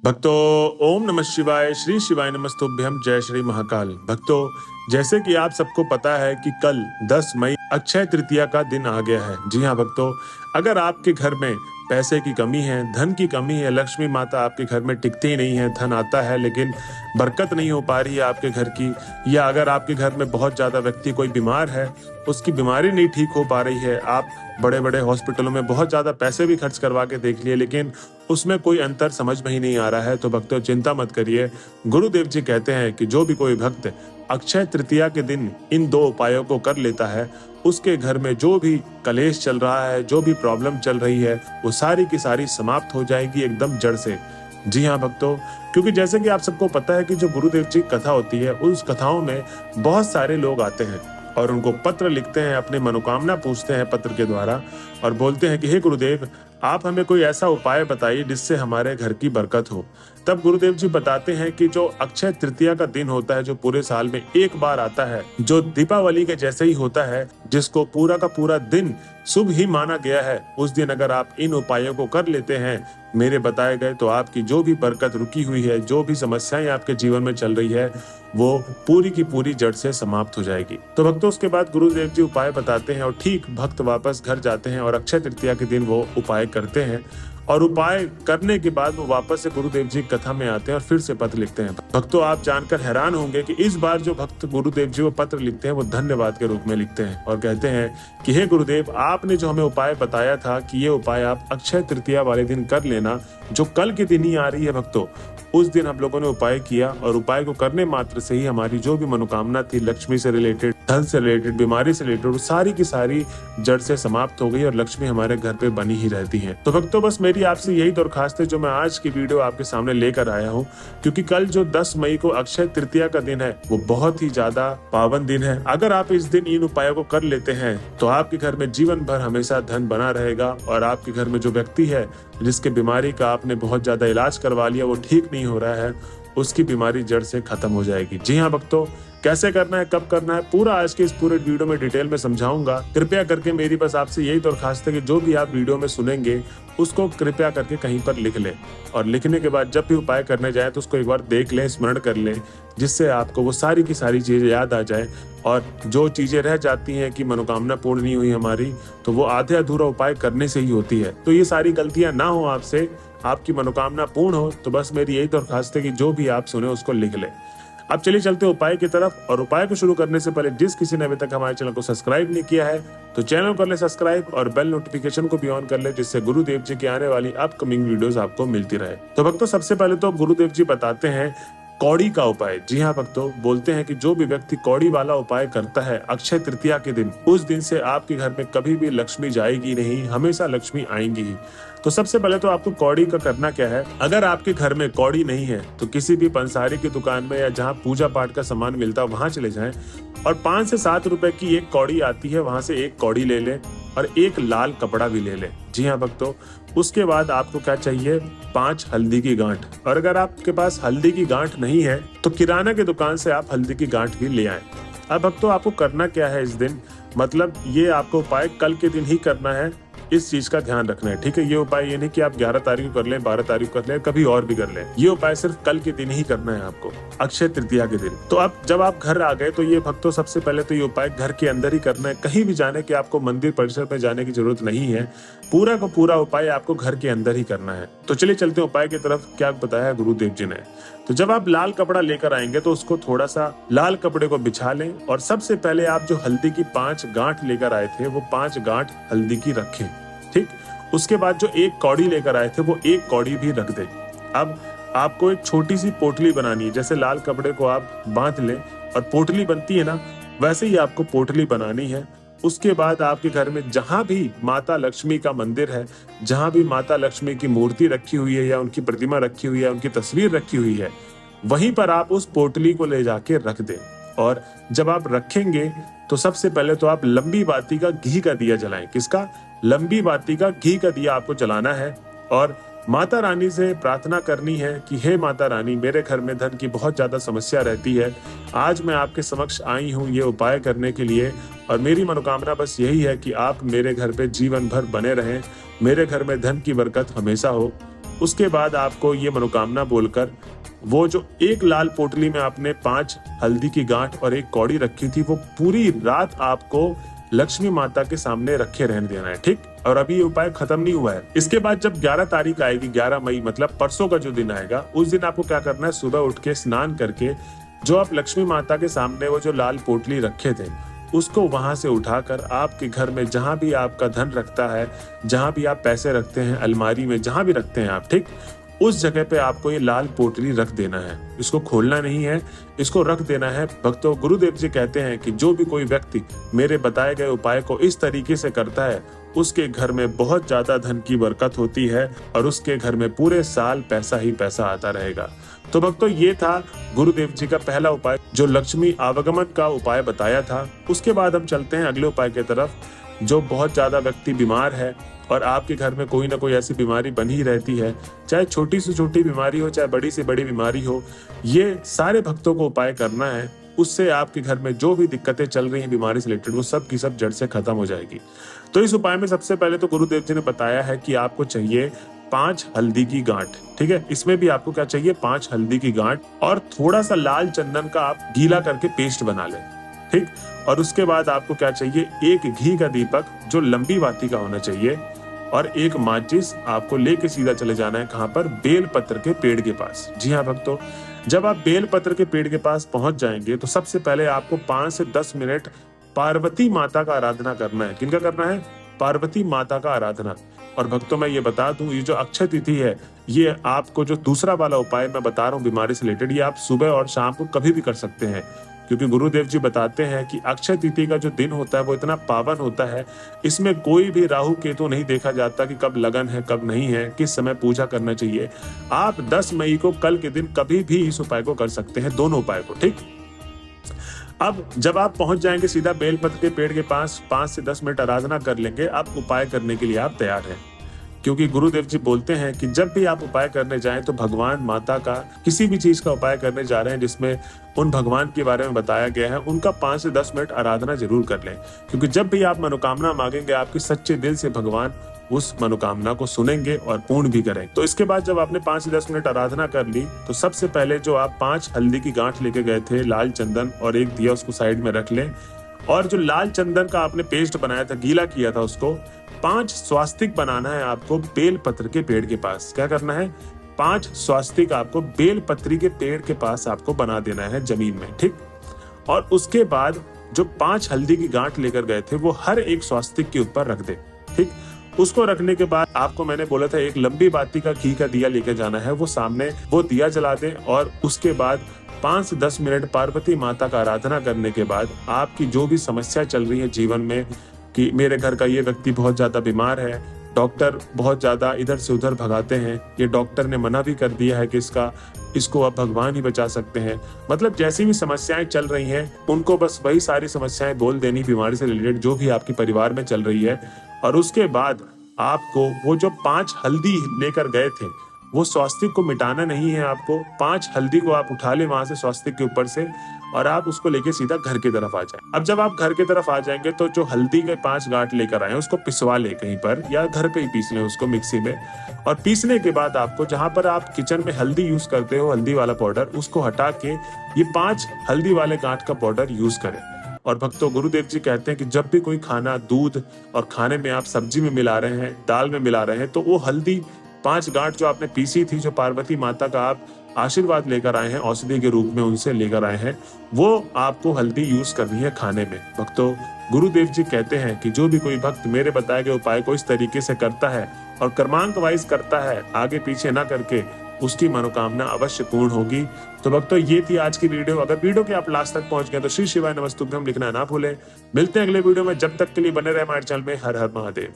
भक्तों, ओम नमः शिवाय, श्री शिवाय नमस्तुभ्यम, जय श्री महाकाल। भक्तों, जैसे कि आप सबको पता है कि कल 10 मई अक्षय तृतीया का दिन आ गया है। जी हाँ भक्तों, अगर आपके घर में पैसे की कमी है, धन की कमी है, लक्ष्मी माता आपके घर में टिकती ही नहीं है, धन आता है लेकिन बरकत नहीं हो पा रही है आपके घर की, या अगर आपके घर में बहुत ज्यादा व्यक्ति कोई बीमार है, उसकी बीमारी नहीं ठीक हो पा रही है, आप बड़े बड़े हॉस्पिटलों में बहुत ज्यादा पैसे भी खर्च करवा के देख लिए लेकिन उसमें कोई अंतर समझ में ही नहीं आ रहा है, तो भक्तों चिंता मत करिए। गुरुदेव जी कहते हैं कि जो भी कोई भक्त अक्षय तृतीया के दिन इन 2 उपायों को कर लेता है, उसके घर में जो भी कलेश चल रहा है, जो भी प्रॉब्लम चल रही है, वो सारी की सारी समाप्त हो जाएगी एकदम जड़ से। जी हाँ भक्तों, क्योंकि जैसे कि आप सबको पता है कि जो गुरुदेव जी की कथा होती है, उस कथाओं में बहुत सारे लोग आते हैं और उनको पत्र लिखते हैं, अपनी मनोकामना पूछते हैं पत्र के द्वारा और बोलते हैं कि हे गुरुदेव, आप हमें कोई ऐसा उपाय बताइए जिससे हमारे घर की बरकत हो। तब गुरुदेव जी बताते हैं कि जो अक्षय तृतीया का दिन होता है, जो पूरे साल में एक बार आता है, जो दीपावली के जैसे ही होता है, जिसको पूरा का पूरा दिन शुभ ही माना गया है, उस दिन अगर आप इन उपायों को कर लेते हैं मेरे बताए गए, तो आपकी जो भी बरकत रुकी हुई है, जो भी समस्याएं आपके जीवन में चल रही है, वो पूरी की पूरी जड़ से समाप्त हो जाएगी। तो भक्तों उसके बाद गुरुदेव जी उपाय बताते हैं और ठीक भक्त वापस घर जाते हैं और अक्षय तृतीया के दिन वो उपाय करते हैं और उपाय करने के बाद वो वापस से गुरुदेव जी की कथा में आते हैं और फिर से पत्र लिखते हैं। भक्तों आप जानकर हैरान होंगे कि इस बार जो भक्त गुरुदेव जी वो पत्र लिखते हैं वो धन्यवाद के रूप में लिखते हैं और कहते हैं कि हे गुरुदेव, आपने जो हमें उपाय बताया था कि ये उपाय आप अक्षय तृतीया वाले दिन कर लेना, जो कल के दिन ही आ रही है भक्तों, उस दिन हम लोगों ने उपाय किया और उपाय को करने मात्र से ही हमारी जो भी मनोकामना थी, लक्ष्मी से रिलेटेड, धन से रिलेटेड, बीमारी से रिलेटेड, सारी की सारी जड़ से समाप्त हो गई और लक्ष्मी हमारे घर पे बनी ही रहती है। तो भक्तों बस मेरी आपसे यही दरखास्त है जो मैं आज की वीडियो आपके सामने लेकर आया हूँ, क्योंकि कल जो 10 मई को अक्षय तृतीया का दिन है वो बहुत ही ज्यादा पावन दिन है। अगर आप इस दिन इन उपायों को कर लेते हैं तो आपके घर में जीवन भर हमेशा धन बना रहेगा और आपके घर में जो व्यक्ति है जिसके बीमारी का आपने बहुत ज्यादा इलाज करवा लिया, वो ठीक नहीं हो रहा है, उसकी बीमारी जड़ से खत्म हो जाएगी। जी हाँ भक्तों, कैसे करना है, कब करना है, पूरा आज के इस पूरे वीडियो में डिटेल में समझाऊंगा। कृपया करके मेरी बस आपसे यही दरखास्त है कि जो भी आप वीडियो में सुनेंगे उसको कृपया करके कहीं पर लिख लें और लिखने के बाद जब भी उपाय करने जाए तो उसको एक बार देख लें, स्मरण कर लें, जिससे आपको वो सारी की सारी चीजें याद आ जाए और जो चीजें रह जाती हैं कि मनोकामना पूर्ण नहीं हुई हमारी, तो वो आधे अधूरा उपाय करने से ही होती है। तो ये सारी गलतियां ना हो आपसे, आपकी मनोकामना पूर्ण हो, तो बस मेरी यही दरखास्त है कि जो भी आप सुने उसको लिख लें। अब चलिए चलते उपाय की तरफ। और उपाय को शुरू करने से पहले जिस किसी ने अभी तक हमारे चैनल को सब्सक्राइब नहीं किया है तो चैनल कर ले सब्सक्राइब और बेल नोटिफिकेशन को भी ऑन कर ले, जिससे गुरुदेव जी की आने वाली अपकमिंग वीडियोस आपको मिलती रहे। तो भक्तों सबसे पहले तो गुरुदेव जी बताते हैं कौड़ी का उपाय। जी हाँ भक्तों, बोलते हैं कि जो भी व्यक्ति कौड़ी वाला उपाय करता है अक्षय तृतीया के दिन, उस दिन से आपके घर में कभी भी लक्ष्मी जाएगी नहीं, हमेशा लक्ष्मी आएंगी ही। तो सबसे पहले तो आपको कौड़ी का करना क्या है, अगर आपके घर में कौड़ी नहीं है तो किसी भी पंसारी की दुकान में या जहाँ पूजा पाठ का सामान मिलता है वहां चले जाएं और 5 से 7 रुपए की एक कौड़ी आती है, वहां से एक कौड़ी ले लें और एक लाल कपड़ा भी ले लें। जी हाँ भक्तों, उसके बाद आपको क्या चाहिए, 5 हल्दी की गांठ। और अगर आपके पास हल्दी की गांठ नहीं है तो किराना की दुकान से आप हल्दी की गांठ भी ले आए। अब भक्तों आपको करना क्या है इस दिन, मतलब ये आपको उपाय कल के दिन ही करना है, इस चीज का ध्यान रखना है, ठीक है। ये उपाय ये नहीं कि आप 11 तारीख को कर लें, 12 तारीख को कर लें, कभी और भी कर लें। ये उपाय सिर्फ कल के दिन ही करना है आपको, अक्षय तृतीया के दिन। तो अब जब आप घर आ गए तो ये भक्तों सबसे पहले तो ये उपाय घर के अंदर ही करना है, कहीं भी जाने की आपको मंदिर परिसर में जाने की जरूरत नहीं है। पूरा का पूरा उपाय आपको घर के अंदर ही करना है। तो चलिए चलते हैं उपाय की तरफ। क्या बताया गुरुदेव जी ने, तो जब आप लाल कपड़ा लेकर आएंगे तो उसको थोड़ा सा लाल कपड़े को बिछा लें और सबसे पहले आप जो हल्दी की 5 गांठ लेकर आए थे वो 5 गांठ हल्दी की रखें, ठीक। उसके बाद जो एक कौड़ी लेकर आए थे वो एक कौड़ी भी रख दें। अब आपको एक छोटी सी पोटली बनानी है, जैसे लाल कपड़े को आप बांध लें और पोटली बनती है ना, वैसे ही आपको पोटली बनानी है। उसके बाद आपके घर में जहां भी माता लक्ष्मी का मंदिर है, जहां भी माता लक्ष्मी की मूर्ति रखी हुई है या उनकी प्रतिमा रखी हुई है, उनकी तस्वीर रखी हुई है, वहीं पर आप उस पोटली को ले जाके रख दें। और जब आप रखेंगे तो सबसे पहले तो आप लंबी बाती का घी का दिया जलाएं। किसका, लंबी बाती का घी का दिया आपको जलाना है और माता रानी से प्रार्थना करनी है कि हे माता रानी, मेरे घर में धन की बहुत ज्यादा समस्या रहती है, आज मैं आपके समक्ष आई हूँ ये उपाय करने के लिए और मेरी मनोकामना बस यही है कि आप मेरे घर पे जीवन भर बने रहें, मेरे घर में धन की बरकत हमेशा हो। उसके बाद आपको ये मनोकामना बोलकर वो जो एक लाल पोटली में आपने 5 हल्दी की गांठ और एक कौड़ी रखी थी, वो पूरी रात आपको लक्ष्मी माता के सामने रखे रहने देना है, ठीक। और अभी ये उपाय खत्म नहीं हुआ है। इसके बाद जब 11 तारीख आएगी, 11 मई मतलब परसों का जो दिन आएगा, उस दिन आपको क्या करना है, सुबह उठ के स्नान करके जो आप लक्ष्मी माता के सामने वो जो लाल पोटली रखे थे उसको वहां से उठाकर आपके घर में जहां भी आपका धन रखता है, जहां भी आप पैसे रखते हैं, अलमारी में जहां भी रखते हैं आप, ठीक, उस जगह पे आपको ये लाल पोटली रख देना है। इसको खोलना नहीं है, इसको रख देना है। भक्तों, गुरुदेव जी कहते हैं कि जो भी कोई व्यक्ति मेरे बताए गए उपाय को इस तरीके से करता है, उसके घर में बहुत ज्यादा धन की बरकत होती है और उसके घर में पूरे साल पैसा ही पैसा आता रहेगा। तो भक्तों, ये था गुरुदेव जी का पहला उपाय जो लक्ष्मी आवागमन का उपाय बताया था। उसके बाद हम चलते हैं अगले उपाय की तरफ। जो बहुत ज्यादा व्यक्ति बीमार है और आपके घर में कोई ना कोई ऐसी बीमारी बनी रहती है, चाहे छोटी से छोटी बीमारी हो, चाहे बड़ी से बड़ी बीमारी हो, ये सारे भक्तों को उपाय करना है। उससे आपके घर में जो भी दिक्कतें चल रही हैं बीमारी से रिलेटेड, वो सब की सब जड़ से खत्म हो जाएगी। तो इस उपाय में सबसे पहले तो गुरुदेव जी ने बताया है कि आपको चाहिए 5 हल्दी की गांठ, ठीक है। इसमें भी आपको क्या चाहिए, 5 हल्दी की गांठ और थोड़ा सा लाल चंदन का आप गीला करके पेस्ट बना लें, ठीक। और उसके बाद आपको क्या चाहिए, एक घी का दीपक जो लंबी बाती का होना चाहिए और एक माचिस आपको लेके सीधा चले जाना है। कहां पर, बेल पत्र के पेड़ के पास। जी हाँ भक्तों, जब आप बेल पत्र के पेड़ के पास पहुंच जाएंगे तो सबसे पहले आपको 5 से 10 मिनट पार्वती माता का आराधना करना है। किनका करना है, पार्वती माता का आराधना। और भक्तों, मैं ये बता दूं, ये जो अक्षय तिथि है, ये आपको जो दूसरा वाला उपाय मैं बता रहा हूँ बीमारी से रिलेटेड, ये आप सुबह और शाम को कभी भी कर सकते हैं, क्योंकि गुरुदेव जी बताते हैं कि अक्षय तिथि का जो दिन होता है वो इतना पावन होता है, इसमें कोई भी राहु केतु नहीं देखा जाता कि कब लगन है कब नहीं है, किस समय पूजा करना चाहिए। आप 10 मई को, कल के दिन, कभी भी इस उपाय को कर सकते हैं, दोनों उपाय को, ठीक। अब जब आप पहुंच जाएंगे सीधा बेलपत्र के पेड़ के पास, 5 से 10 मिनट आराधना कर लेंगे, अब उपाय करने के लिए आप तैयार हैं। क्योंकि गुरुदेव जी बोलते हैं कि जब भी आप उपाय करने जाएं तो भगवान माता का किसी भी चीज का उपाय करने जा रहे हैं जिसमें उन भगवान के बारे में बताया गया है, उनका 5 से 10 मिनट आराधना जरूर कर लें। क्योंकि जब भी आप मनोकामना मांगेंगे, आपके सच्चे दिल से भगवान उस मनोकामना को सुनेंगे और पूर्ण भी करें। तो इसके बाद जब आपने 5 से 10 मिनट आराधना कर ली, तो सबसे पहले जो आप 5 हल्दी की गांठ लेके गए थे, लाल चंदन और एक दिया, उसको साइड में रख लें। और जो लाल चंदन का आपने पेस्ट बनाया था, गीला किया था, उसको 5 स्वास्तिक बनाना है आपको बेल पत्र के पेड़ के पास। क्या करना है, 5 स्वास्तिक आपको बेल पत्री के पेड़ के पास आपको बना देना है जमीन में, ठीक। और उसके बाद जो 5 हल्दी की गांठ लेकर गए थे, वो हर एक स्वास्तिक के ऊपर रख दे, ठीक। उसको रखने के बाद आपको मैंने बोला था एक लंबी बाती का घी का दिया लेकर जाना है, वो सामने वो दिया जला दे। और उसके बाद 5 से 10 मिनट पार्वती माता का आराधना करने के बाद आपकी जो भी समस्या चल रही है जीवन में, कि मेरे घर का ये व्यक्ति बहुत ज्यादा बीमार है, डॉक्टर बहुत ज्यादा इधर से उधर भगाते हैं, ये डॉक्टर ने मना भी कर दिया है कि इसको अब भगवान ही बचा सकते हैं, मतलब जैसी भी समस्याएं चल रही हैं उनको बस वही सारी समस्याएं बोल देनी बीमारी से रिलेटेड जो भी आपके परिवार में चल रही है। और उसके बाद आपको वो जो 5 हल्दी लेकर गए थे, वो स्वास्तिक को मिटाना नहीं है। आपको 5 हल्दी को आप उठा ले वहां से स्वास्तिक के ऊपर से, और आप उसको लेके सीधा घर की तरफ आ जाए। अब जब आप घर की तरफ आ जाएंगे तो जो हल्दी के 5 गांठ लेकर आए उसको पिसवा ले कहीं पर, या घर पे ही पीस लें उसको मिक्सी में। और पीसने के बाद आपको जहां पर आप किचन में हल्दी यूज करते हो, हल्दी वाला पाउडर, उसको हटा के ये 5 हल्दी वाले गांठ का पाउडर यूज करें। और भक्तों, गुरुदेव जी कहते हैं कि जब भी कोई खाना दूध और खाने में आप सब्जी में मिला रहे हैं, दाल में मिला रहे हैं, तो वो हल्दी 5 गांठ जो आपने पीसी थी, जो पार्वती माता का आप आशीर्वाद लेकर आए हैं, औषधि के रूप में उनसे लेकर आए हैं, वो आपको हल्दी यूज करनी है खाने में। भक्तों, गुरुदेव जी कहते हैं कि जो भी कोई भक्त मेरे बताए गए उपाय को इस तरीके से करता है और क्रमांक वाइज करता है, आगे पीछे ना करके, उसकी मनोकामना अवश्य पूर्ण होगी। तो भक्तों, ये थी आज की वीडियो। अगर वीडियो के आप लास्ट तक पहुंच गए तो श्री शिवाय नमस्तुभ्यम लिखना ना भूलें। मिलते हैं अगले वीडियो में, जब तक के लिए बने रहे हमारे चैनल में। हर हर महादेव।